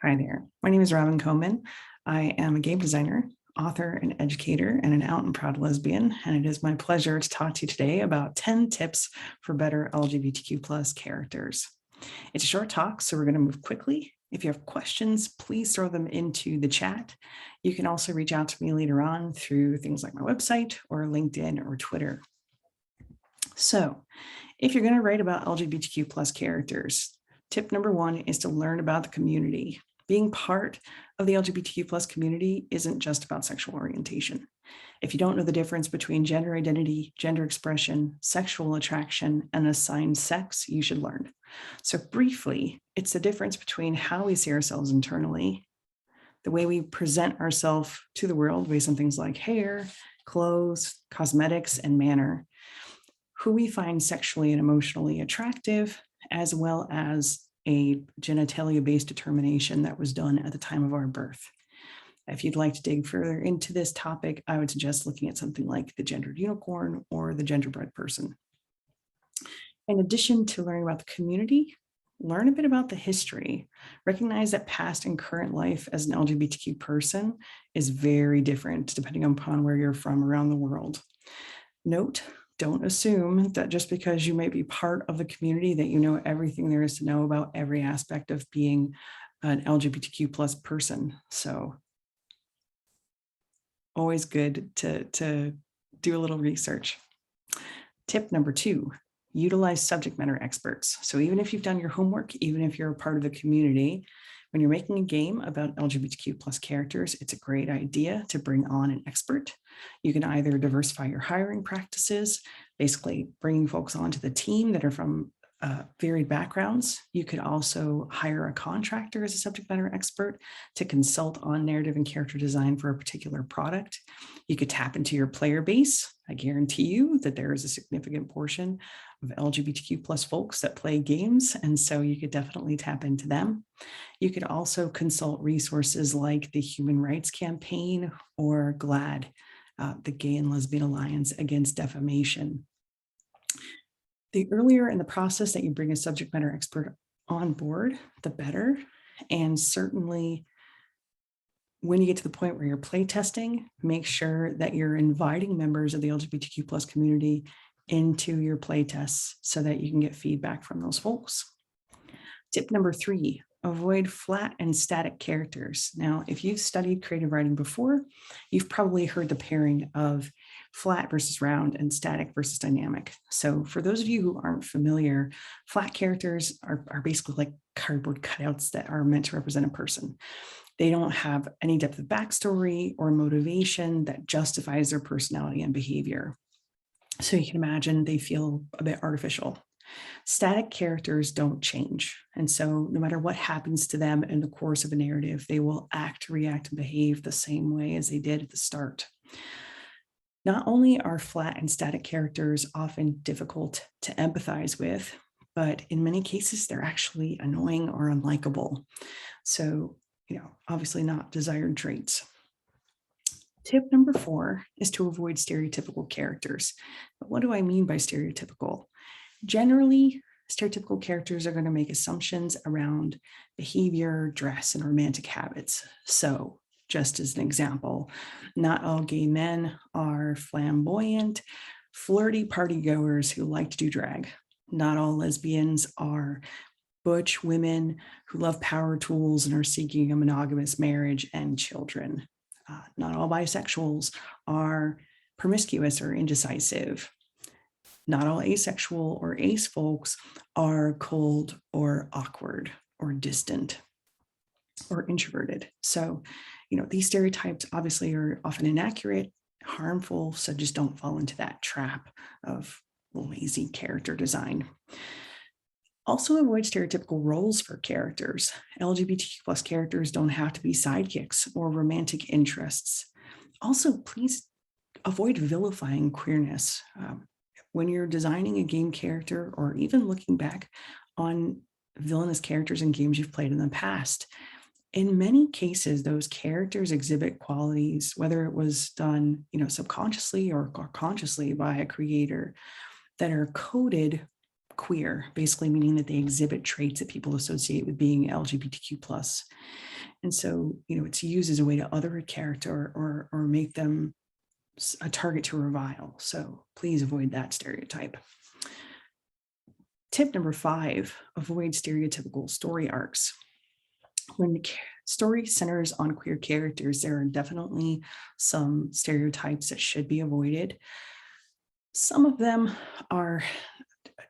Hi there. My name is Robin Koman. I am a game designer, author, and educator, and an out and proud lesbian. And it is my pleasure to talk to you today about 10 tips for better LGBTQ plus characters. It's a short talk, so we're going to move quickly. If you have questions, please throw them into the chat. You can also reach out to me later on through things like my website or LinkedIn or Twitter. So if you're going to write about LGBTQ plus characters, tip number one is to learn about the community. Being part of the LGBTQ plus community isn't just about sexual orientation. If you don't know the difference between gender identity, gender expression, sexual attraction, and assigned sex, you should learn. So briefly, it's the difference between how we see ourselves internally, the way we present ourselves to the world based on things like hair, clothes, cosmetics, and manner, who we find sexually and emotionally attractive, as well as a genitalia-based determination that was done at the time of our birth. If you'd like to dig further into this topic, I would suggest looking at something like the gendered unicorn or the genderbread person. In addition to learning about the community, learn a bit about the history. Recognize that past and current life as an LGBTQ person is very different depending upon where you're from around the world. Note, don't assume that just because you might be part of the community that you know everything there is to know about every aspect of being an LGBTQ plus person. So always good to do a little research. Tip number two, utilize subject matter experts. So even if you've done your homework, even if you're a part of the community, when you're making a game about LGBTQ plus characters, it's a great idea to bring on an expert. You can either diversify your hiring practices, basically bringing folks onto the team that are from varied backgrounds. You could also hire a contractor as a subject matter expert to consult on narrative and character design for a particular product. You could tap into your player base. I guarantee you that there is a significant portion of LGBTQ plus folks that play games, and so you could definitely tap into them. You could also consult resources like the Human Rights Campaign or GLAAD, the Gay and Lesbian Alliance Against Defamation. The earlier in the process that you bring a subject matter expert on board, the better. And certainly when you get to the point where you're play testing, make sure that you're inviting members of the LGBTQ plus community into your play tests so that you can get feedback from those folks. Tip number three, avoid flat and static characters. Now, if you've studied creative writing before, you've probably heard the pairing of flat versus round and static versus dynamic. So for those of you who aren't familiar, flat characters are basically like cardboard cutouts that are meant to represent a person. They don't have any depth of backstory or motivation that justifies their personality and behavior. So you can imagine they feel a bit artificial. Static characters don't change. And so no matter what happens to them in the course of a narrative, they will act, react, and behave the same way as they did at the start. Not only are flat and static characters often difficult to empathize with, but in many cases, they're actually annoying or unlikable. So, obviously not desired traits. Tip number four is to avoid stereotypical characters. But what do I mean by stereotypical? Generally, stereotypical characters are going to make assumptions around behavior, dress, and romantic habits. So just as an example, not all gay men are flamboyant, flirty partygoers who like to do drag. Not all lesbians are butch women who love power tools and are seeking a monogamous marriage and children. Not all bisexuals are promiscuous or indecisive. Not all asexual or ace folks are cold or awkward or distant or introverted. So, these stereotypes obviously are often inaccurate, harmful, so just don't fall into that trap of lazy character design. Also avoid stereotypical roles for characters. LGBTQ plus characters don't have to be sidekicks or romantic interests. Also, please avoid vilifying queerness. When you're designing a game character or even looking back on villainous characters in games you've played in the past, in many cases, those characters exhibit qualities, whether it was done, subconsciously or consciously by a creator, that are coded queer, basically meaning that they exhibit traits that people associate with being LGBTQ plus. And so, it's used as a way to other a character or make them a target to revile. So please avoid that stereotype. Tip number 5, avoid stereotypical story arcs. When the story centers on queer characters, there are definitely some stereotypes that should be avoided. Some of them are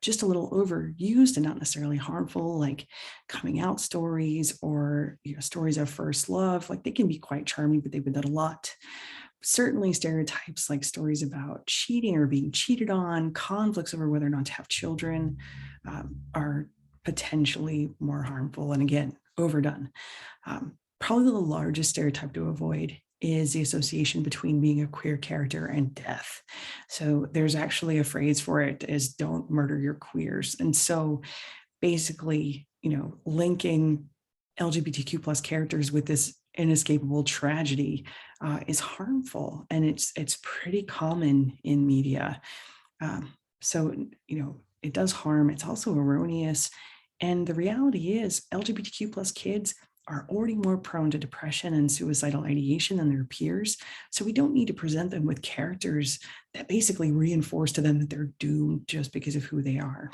just a little overused and not necessarily harmful, like coming out stories or stories of first love. Like, they can be quite charming, but they've been done a lot. Certainly stereotypes like stories about cheating or being cheated on, conflicts over whether or not to have children, are potentially more harmful and, again, overdone. Probably the largest stereotype to avoid is the association between being a queer character and death. So there's actually a phrase for it, is don't murder your queers. And so basically, linking LGBTQ plus characters with this inescapable tragedy is harmful, and it's pretty common in media. So it does harm. It's also erroneous. And the reality is LGBTQ plus kids are already more prone to depression and suicidal ideation than their peers. So we don't need to present them with characters that basically reinforce to them that they're doomed just because of who they are.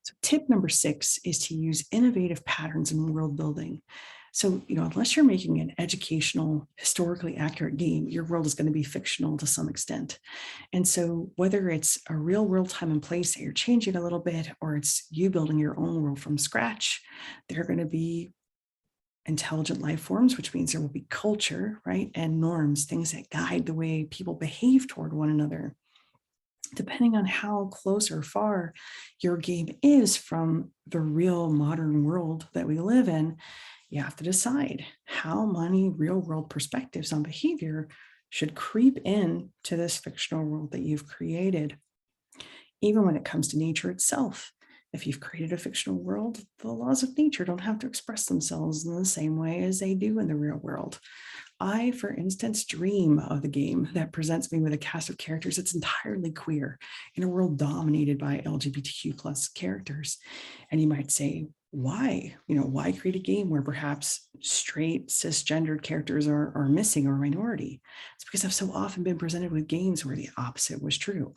So tip number 6 is to use innovative patterns in world building. So, unless you're making an educational, historically accurate game, your world is going to be fictional to some extent. And so whether it's a real world time and place that you're changing a little bit, or it's you building your own world from scratch, there are going to be intelligent life forms, which means there will be culture, right? And norms, things that guide the way people behave toward one another. Depending on how close or far your game is from the real modern world that we live in, you have to decide how many real world perspectives on behavior should creep in to this fictional world that you've created. Even when it comes to nature itself, if you've created a fictional world, the laws of nature don't have to express themselves in the same way as they do in the real world. I, for instance, dream of the game that presents me with a cast of characters that's entirely queer in a world dominated by LGBTQ plus characters. And you might say, why? Why create a game where perhaps straight cisgendered characters are missing or a minority? It's because I've so often been presented with games where the opposite was true.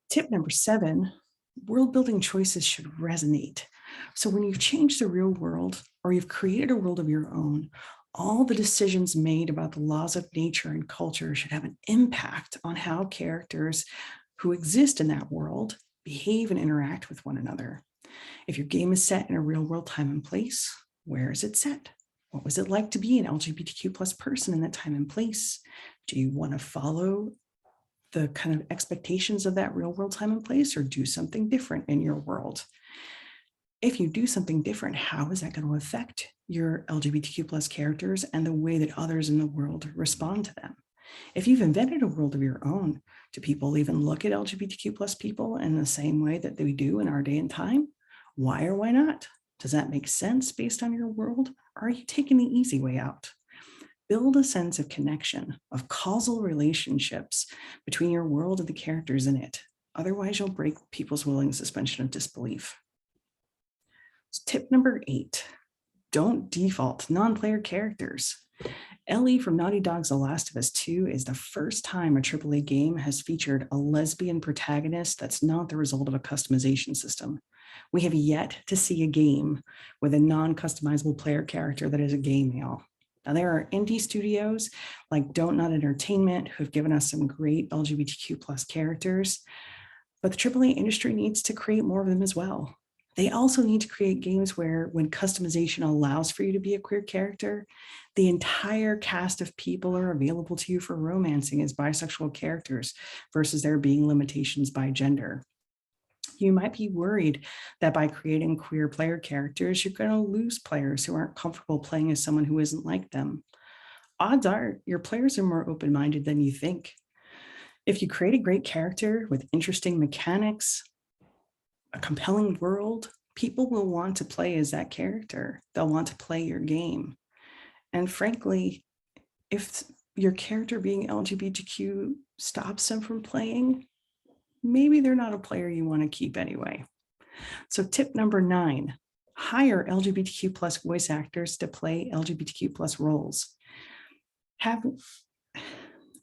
Tip number 7, world building choices should resonate. So when you've changed the real world or you've created a world of your own, all the decisions made about the laws of nature and culture should have an impact on how characters who exist in that world behave and interact with one another. If your game is set in a real world time and place, where is it set? What was it like to be an LGBTQ plus person in that time and place? Do you want to follow the kind of expectations of that real world time and place, or do something different in your world? If you do something different, how is that going to affect your LGBTQ plus characters and the way that others in the world respond to them? If you've invented a world of your own, do people even look at LGBTQ plus people in the same way that they do in our day and time? Why or why not? Does that make sense based on your world? Or are you taking the easy way out? Build a sense of connection, of causal relationships between your world and the characters in it. Otherwise, you'll break people's willing suspension of disbelief. Tip number 8, don't default to non-player characters. Ellie from Naughty Dog's The Last of Us 2 is the first time a AAA game has featured a lesbian protagonist that's not the result of a customization system. We have yet to see a game with a non-customizable player character that is a gay male. Now, there are indie studios like Don't Not Entertainment who have given us some great LGBTQ plus characters, but the AAA industry needs to create more of them as well. They also need to create games where, when customization allows for you to be a queer character, the entire cast of people are available to you for romancing as bisexual characters versus there being limitations by gender. You might be worried that by creating queer player characters, you're going to lose players who aren't comfortable playing as someone who isn't like them. Odds are your players are more open-minded than you think. If you create a great character with interesting mechanics, a compelling world, people will want to play as that character. They'll want to play your game. And frankly, if your character being LGBTQ stops them from playing, maybe they're not a player you want to keep anyway. So tip number 9, hire LGBTQ plus voice actors to play LGBTQ plus roles.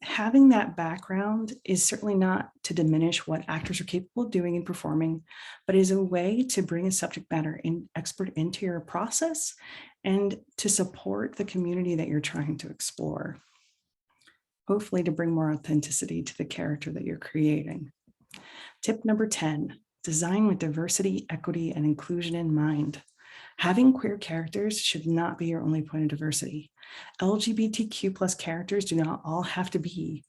Having that background is certainly not to diminish what actors are capable of doing and performing, but is a way to bring a subject matter expert into your process and to support the community that you're trying to explore. Hopefully to bring more authenticity to the character that you're creating. Tip number 10, design with diversity, equity, and inclusion in mind. Having queer characters should not be your only point of diversity. LGBTQ plus characters do not all have to be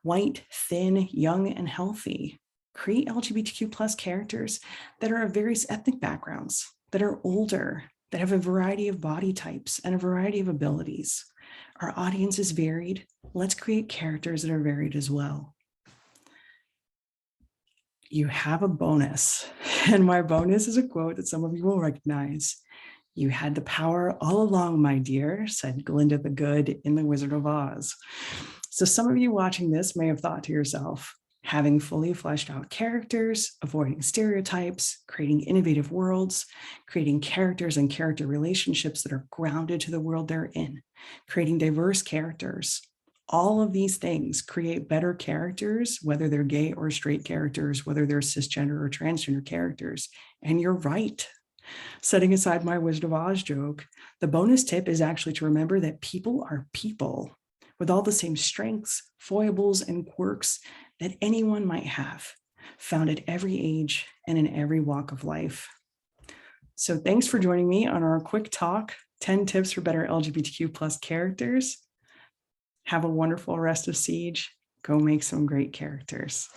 white, thin, young, and healthy. Create LGBTQ plus characters that are of various ethnic backgrounds, that are older, that have a variety of body types and a variety of abilities. Our audience is varied. Let's create characters that are varied as well. You have a bonus, and my bonus is a quote that some of you will recognize. "You had the power all along, my dear," said Glinda the Good in The Wizard of Oz. So some of you watching this may have thought to yourself, having fully fleshed out characters, avoiding stereotypes, creating innovative worlds, creating characters and character relationships that are grounded to the world they're in, creating diverse characters. All of these things create better characters, whether they're gay or straight characters, whether they're cisgender or transgender characters. And you're right. Setting aside my Wizard of Oz joke, the bonus tip is actually to remember that people are people with all the same strengths, foibles, and quirks that anyone might have, found at every age and in every walk of life. So thanks for joining me on our quick talk, 10 tips for better LGBTQ plus characters. Have a wonderful rest of Siege. Go make some great characters.